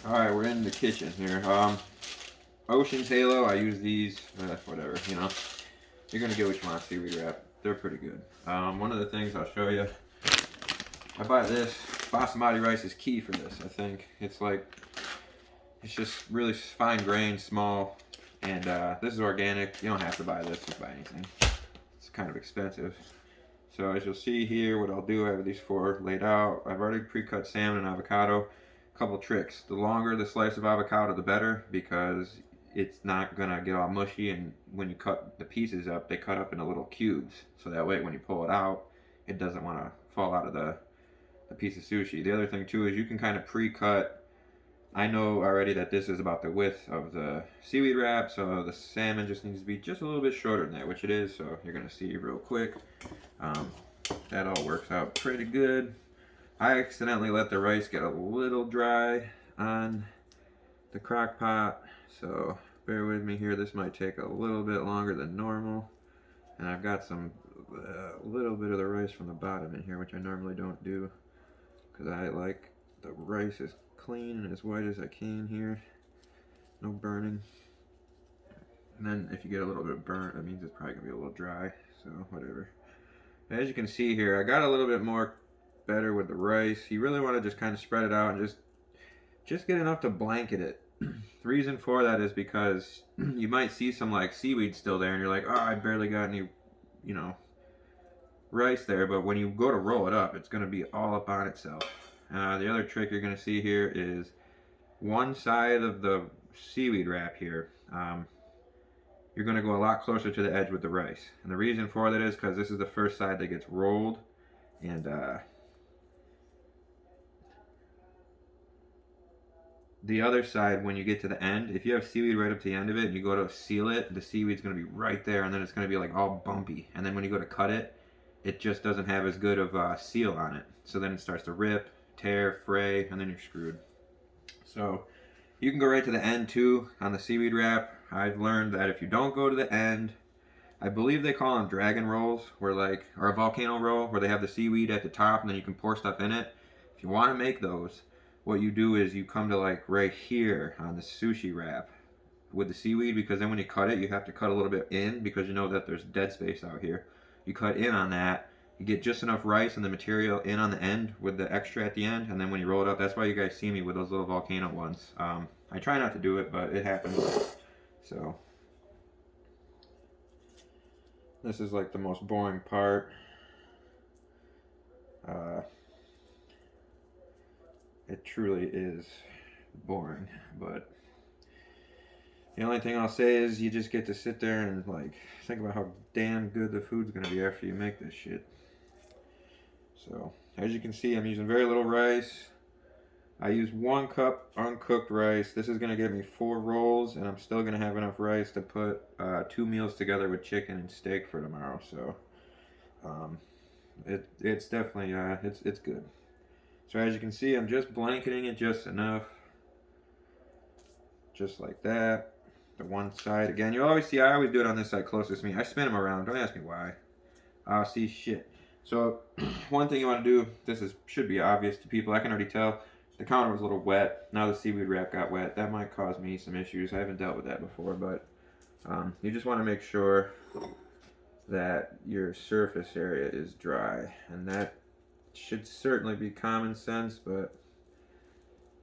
Alright, we're in the kitchen here. Ocean's Halo, I use these, whatever, you know. You're gonna get what you want, seaweed wrap. They're pretty good. One of the things I'll show you, I buy this. Basmati rice is key for this, I think. It's like, it's just really fine grained, small, and this is organic. You don't have to buy this, just buy anything. It's kind of expensive. So as you'll see here, what I'll do, I have these 4 laid out. I've already pre-cut salmon and avocado. Couple tricks. The longer the slice of avocado, the better, because it's not gonna get all mushy, and when you cut the pieces up, they cut up into little cubes. So that way when you pull it out, it doesn't want to fall out of the piece of sushi. The other thing too is you can kind of pre-cut. I know already that this is about the width of the seaweed wrap, so the salmon just needs to be just a little bit shorter than that, which it is, so you're gonna see real quick. That all works out pretty good. I accidentally let the rice get a little dry on the crock pot, so bear with me here. This might take a little bit longer than normal. And I've got some little bit of the rice from the bottom in here, which I normally don't do, because I like the rice as clean and as white as I can here. No burning. And then if you get a little bit burnt, that means it's probably going to be a little dry, so whatever. As you can see here, I got a little bit more better with the rice. You really want to just kind of spread it out and just get enough to blanket it. The reason for that is because you might see some like seaweed still there and you're like, oh, I barely got any, you know, rice there. But when you go to roll it up, it's going to be all up on itself. The other trick you're going to see here is one side of the seaweed wrap here. You're going to go a lot closer to the edge with the rice. And the reason for that is because this is the first side that gets rolled. And the other side, when you get to the end, if you have seaweed right up to the end of it and you go to seal it, the seaweed's going to be right there, and then it's going to be like all bumpy. And then when you go to cut it, it just doesn't have as good of a seal on it. So then it starts to rip, tear, fray, and then you're screwed. So you can go right to the end too on the seaweed wrap. I've learned that if you don't go to the end, I believe they call them dragon rolls, where like, or a volcano roll, where they have the seaweed at the top and then you can pour stuff in it. If you want to make those, what you do is you come to like right here on the sushi wrap with the seaweed, because then when you cut it, you have to cut a little bit in, because you know that there's dead space out here. You cut in on that, you get just enough rice and the material in on the end with the extra at the end, and then when you roll it up, that's why you guys see me with those little volcano ones. I try not to do it, but it happens. So this is like the most boring part. It truly is boring, but the only thing I'll say is you just get to sit there and like think about how damn good the food's gonna be after you make this shit. So as you can see, I'm using very little rice. I use 1 cup uncooked rice. This is gonna give me 4 rolls, and I'm still gonna have enough rice to put 2 meals together with chicken and steak for tomorrow. So it's definitely it's good. So as you can see, I'm just blanketing it just enough, just like that. The one side again. You always see, I always do it on this side closest to me. I spin them around. Don't ask me why. See shit. So one thing you want to do, should be obvious to people. I can already tell the counter was a little wet. Now the seaweed wrap got wet. That might cause me some issues. I haven't dealt with that before, but you just want to make sure that your surface area is dry, and that should certainly be common sense, but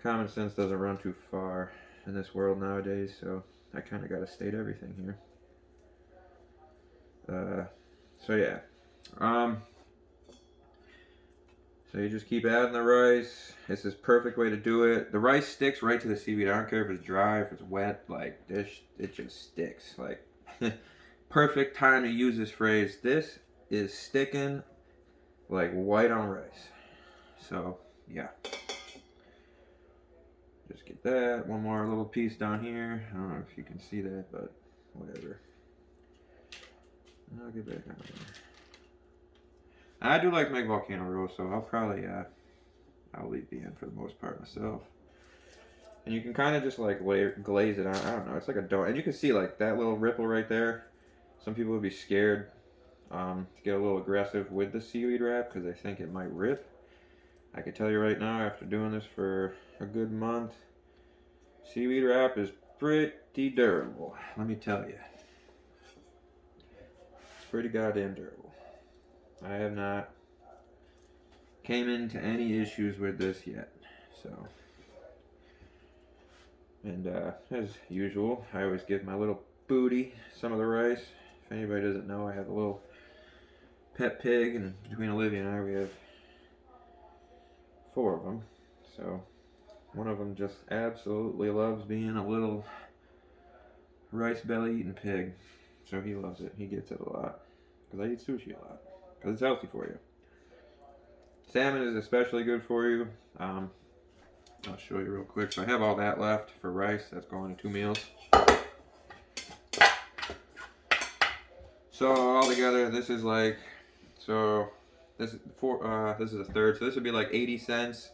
common sense doesn't run too far in this world nowadays, so I kind of got to state everything here. So yeah. So you just keep adding the rice. This is perfect way to do it. The rice sticks right to the seaweed. I don't care if it's dry, if it's wet, like this, it just sticks. Like, perfect time to use this phrase. This is sticking like white on rice. So yeah. Just get that. One more little piece down here. I don't know if you can see that, but whatever. I'll get back on there. I do like to make volcano rolls, so I'll probably I'll leave the end for the most part myself. And you can kind of just like glaze it on. I don't know. It's like a donut, and you can see like that little ripple right there. Some people would be scared to get a little aggressive with the seaweed wrap because they think it might rip. I can tell you right now, after doing this for a good month, Seaweed wrap is pretty durable, let me tell you. It's pretty goddamn durable. I have not came into any issues with this yet. So, and as usual, I always give my little booty some of the rice. If anybody doesn't know, I have a little pet pig, and between Olivia and I, we have 4 of them. So one of them just absolutely loves being a little rice belly eating pig. So he loves it. He gets it a lot because I eat sushi a lot because it's healthy for you. Salmon is especially good for you. I'll show you real quick. So I have all that left for rice. That's going to 2 meals. So all together, this is like, so this is this is a third. So this would be like 80 cents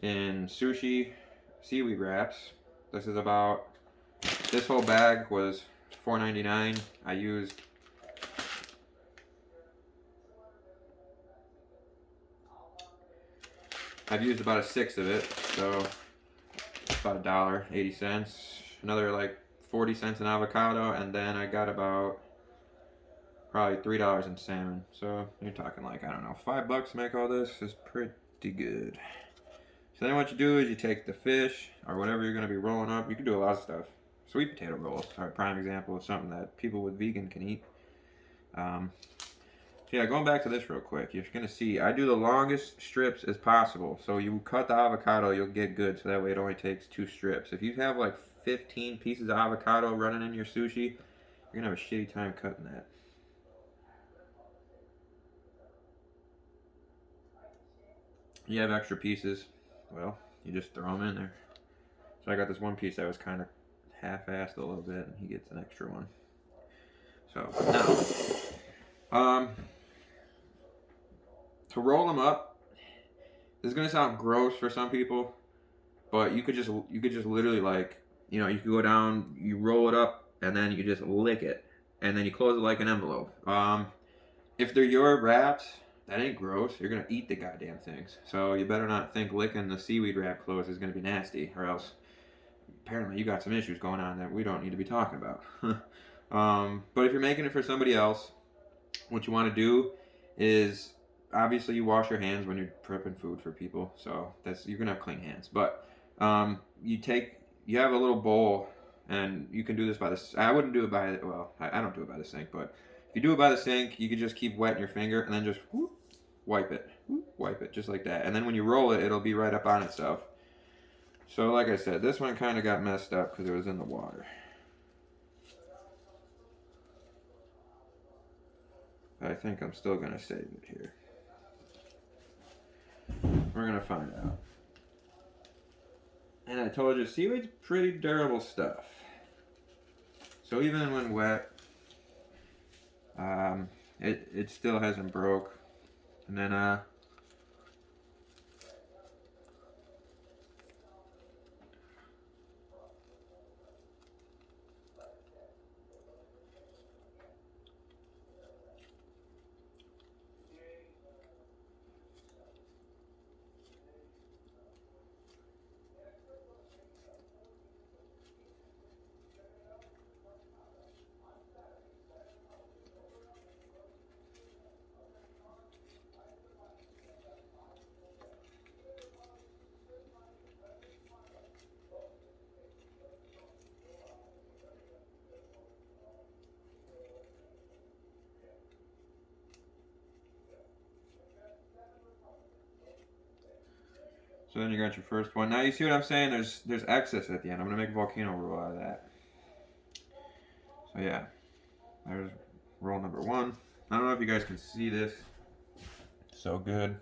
in sushi seaweed wraps. This is about, this whole bag was $4.99. I've used about a 6 of it, so about $1.80. Another like 40 cents in avocado, and then I got about probably $3 in salmon. So you're talking like, I don't know, $5 to make all this is pretty good. So then what you do is you take the fish or whatever you're going to be rolling up. You can do a lot of stuff. Sweet potato rolls are a prime example of something that people with vegan can eat. So yeah, going back to this real quick, you're going to see I do the longest strips as possible. So you cut the avocado, you'll get good. So that way it only takes 2 strips. If you have like 15 pieces of avocado running in your sushi, you're going to have a shitty time cutting that. You have extra pieces, well, you just throw them in there. So I got this one piece that was kind of half-assed a little bit, and he gets an extra one. So now, to roll them up, this is gonna sound gross for some people, but you could just literally, like, you know, you could go down, you roll it up, and then you just lick it, and then you close it like an envelope. If they're your wraps, that ain't gross. You're gonna eat the goddamn things. So you better not think licking the seaweed wrap closed is gonna be nasty, or else apparently you got some issues going on that we don't need to be talking about. But if you're making it for somebody else, what you want to do is, obviously you wash your hands when you're prepping food for people, so that's, you're gonna have clean hands. But you have a little bowl, and you can do this by this. I wouldn't do it by, well, I don't do it by the sink, but if you do it by the sink, you could just keep wetting your finger and then just whoop, wipe it just like that. And then when you roll it, it'll be right up on itself. So like I said, this one kind of got messed up because it was in the water. But I think I'm still going to save it here. We're going to find out. And I told you, seaweed's pretty durable stuff. So even when wet, it still hasn't broke. And then so then you got your first one. Now you see what I'm saying? There's excess at the end. I'm gonna make a volcano roll out of that. So yeah, there's roll number 1. I don't know if you guys can see this. So good.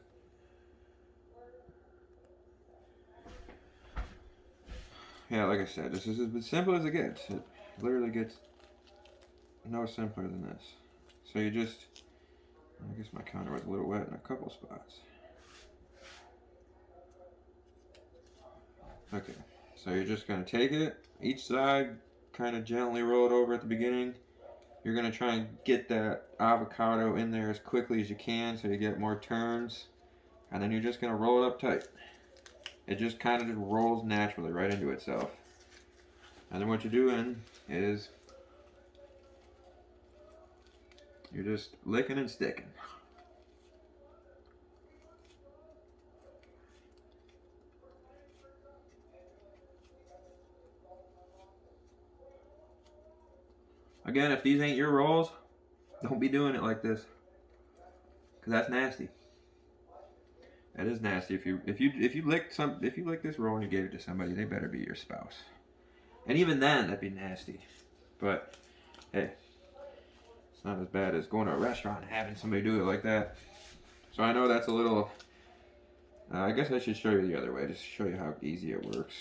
Yeah, like I said, this is as simple as it gets. It literally gets no simpler than this. So you just, I guess my counter was a little wet in a couple spots. Okay, so you're just going to take it, each side, kind of gently roll it over at the beginning. You're going to try and get that avocado in there as quickly as you can so you get more turns. And then you're just going to roll it up tight. It just kind of just rolls naturally right into itself. And then what you're doing is you're just licking and sticking. Again, if these ain't your rolls, don't be doing it like this, because that's nasty. That is nasty. If you lick this roll and you gave it to somebody, they better be your spouse. And even then, that'd be nasty. But hey, it's not as bad as going to a restaurant and having somebody do it like that. So I know that's a little. I guess I should show you the other way, just to show you how easy it works.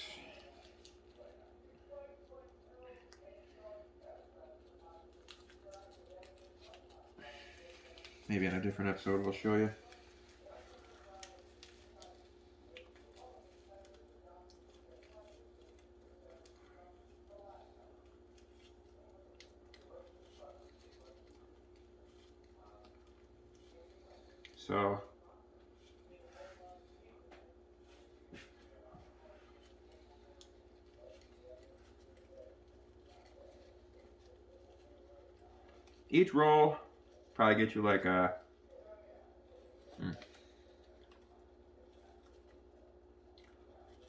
Maybe in a different episode we'll show you. So each roll probably get you like a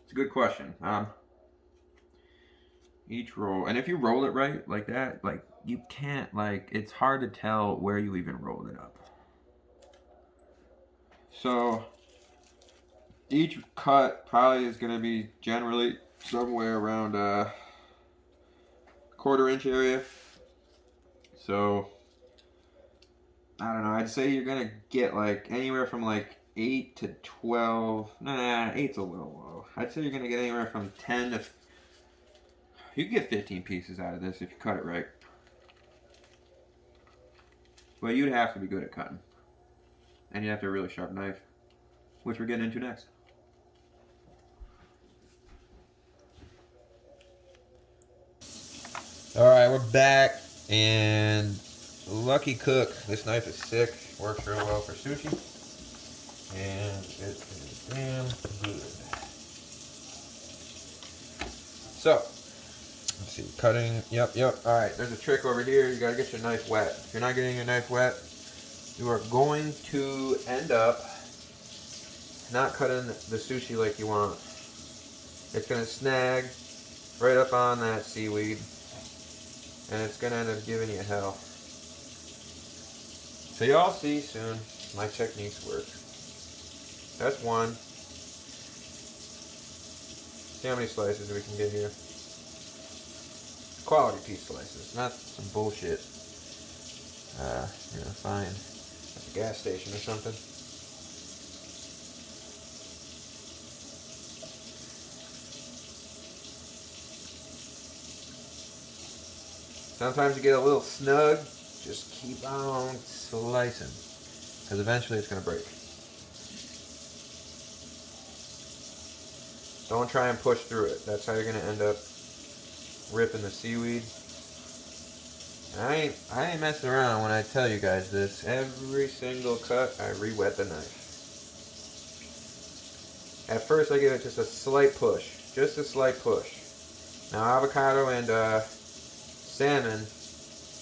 it's a good question. Each roll, and if you roll it right like that, like you can't, like, it's hard to tell where you even rolled it up. So each cut probably is going to be generally somewhere around a 1/4 inch area. So I don't know, I'd say you're going to get like anywhere from like 8 to 12. Nah, 8's a little low. I'd say you're going to get anywhere from 10 to, you can get 15 pieces out of this if you cut it right. But you'd have to be good at cutting. And you have to have a really sharp knife, which we're getting into next. Alright, we're back, and Lucky Cook, this knife is sick, works real well for sushi, and it is damn good. So, let's see, cutting, yep, alright, there's a trick over here, you gotta get your knife wet. If you're not getting your knife wet, you are going to end up not cutting the sushi like you want. It's gonna snag right up on that seaweed, and it's gonna end up giving you hell. So y'all see soon my techniques work. That's one. See how many slices we can get here. Quality piece slices, not some bullshit. Fine at the gas station or something. Sometimes you get a little snug, just keep on slicing, because eventually it's going to break. Don't try and push through it. That's how you're going to end up ripping the seaweed. And I ain't messing around when I tell you guys this. Every single cut, I re-wet the knife. At first I give it just a slight push. Just a slight push. Now avocado and salmon,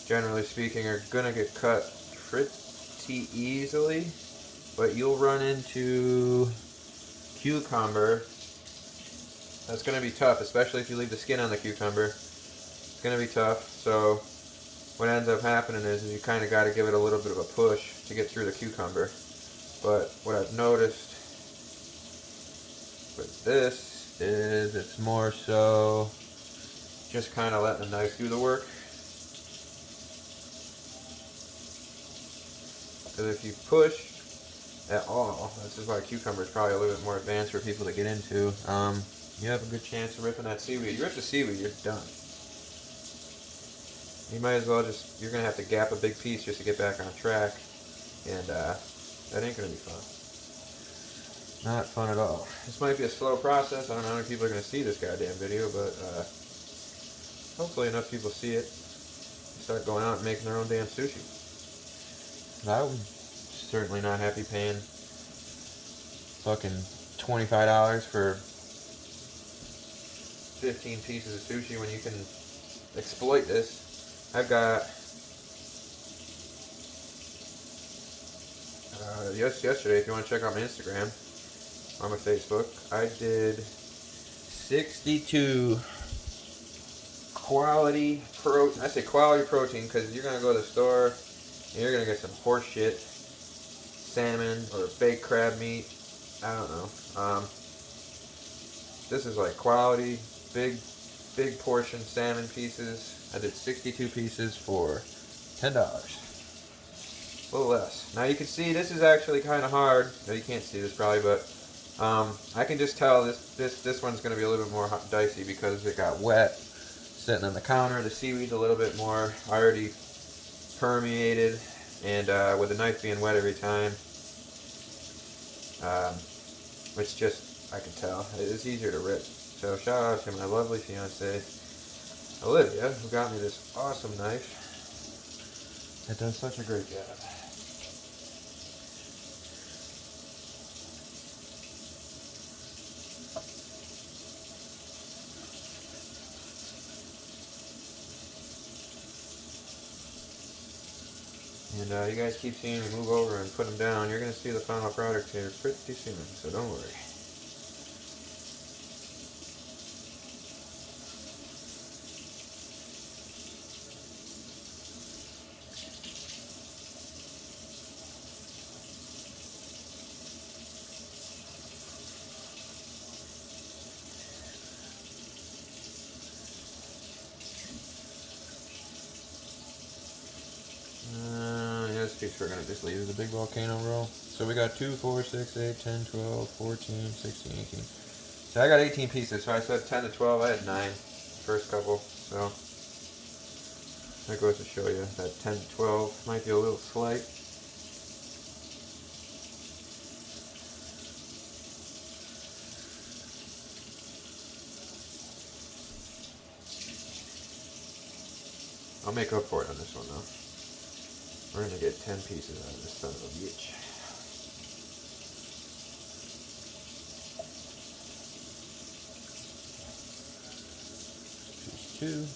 generally speaking, are gonna get cut pretty easily, but you'll run into cucumber. That's gonna be tough, especially if you leave the skin on the cucumber. It's gonna be tough. So what ends up happening is you kind of got to give it a little bit of a push to get through the cucumber. But what I've noticed with this is it's more so just kind of letting the knife do the work. Because if you push at all, this is why cucumber is probably a little bit more advanced for people to get into, you have a good chance of ripping that seaweed. You rip the seaweed, you're done. You might as well just, you're going to have to gap a big piece just to get back on track, and that ain't going to be fun. Not fun at all. This might be a slow process. I don't know how many people are going to see this goddamn video, but hopefully enough people see it and start going out and making their own damn sushi. I'm certainly not happy paying fucking $25 for 15 pieces of sushi when you can exploit this. I've got yesterday, if you want to check out my Instagram or my Facebook, I did 62 quality protein. I say quality protein because you're gonna go to the store and you're gonna get some horse shit, salmon or baked crab meat. I don't know. This is like quality, big portion salmon pieces. I did 62 pieces for $10. A little less. Now you can see this is actually kind of hard. No, you can't see this probably, but I can just tell this one's going to be a little bit more dicey because it got wet sitting on the counter. The seaweed's a little bit more already permeated, and with the knife being wet every time, it's just, I can tell it's easier to rip. So shout out to my lovely fiance Olivia, who got me this awesome knife. It does such a great job. And you guys keep seeing me move over and put them down. You're going to see the final product here pretty soon, so don't worry. This piece we're going to just leave as a big volcano roll. So we got 2, 4, 6, 8, 10, 12, 14, 16, 18. So I got 18 pieces, so I said 10 to 12. I had 9 first couple, so that goes to show you that 10 to 12 might be a little slight. I'll make up for it on this one though. We're going to get 10 pieces out of this son of a bitch. Piece 2.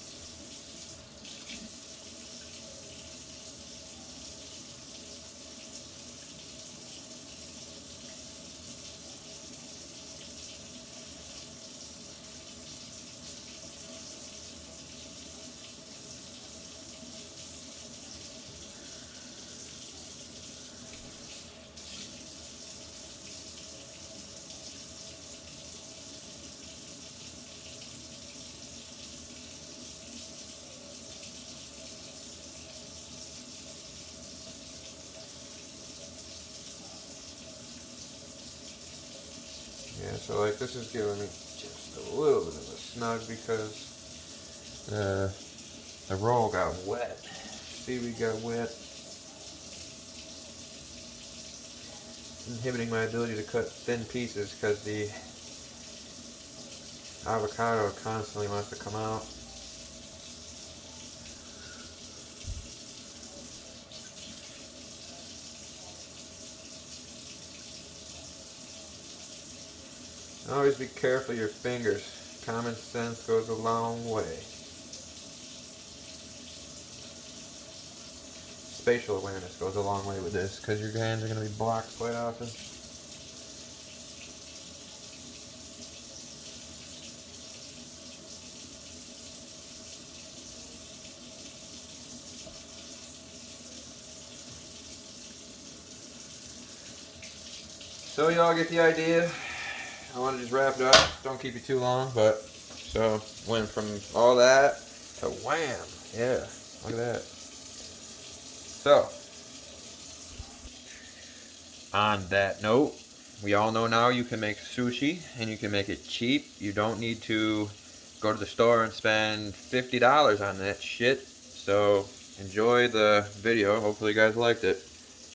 Yeah, so like this is giving me just a little bit of a snug because the roll got wet. Seaweed got wet, inhibiting my ability to cut thin pieces because the avocado constantly wants to come out. Always be careful of your fingers. Common sense goes a long way. Spatial awareness goes a long way with this because your hands are going to be blocked quite often. So y'all get the idea. I want to just wrap it up. Don't keep it too long, but so went from all that to wham. Yeah, look at that. So, on that note, we all know now you can make sushi and you can make it cheap. You don't need to go to the store and spend $50 on that shit. So, enjoy the video. Hopefully you guys liked it.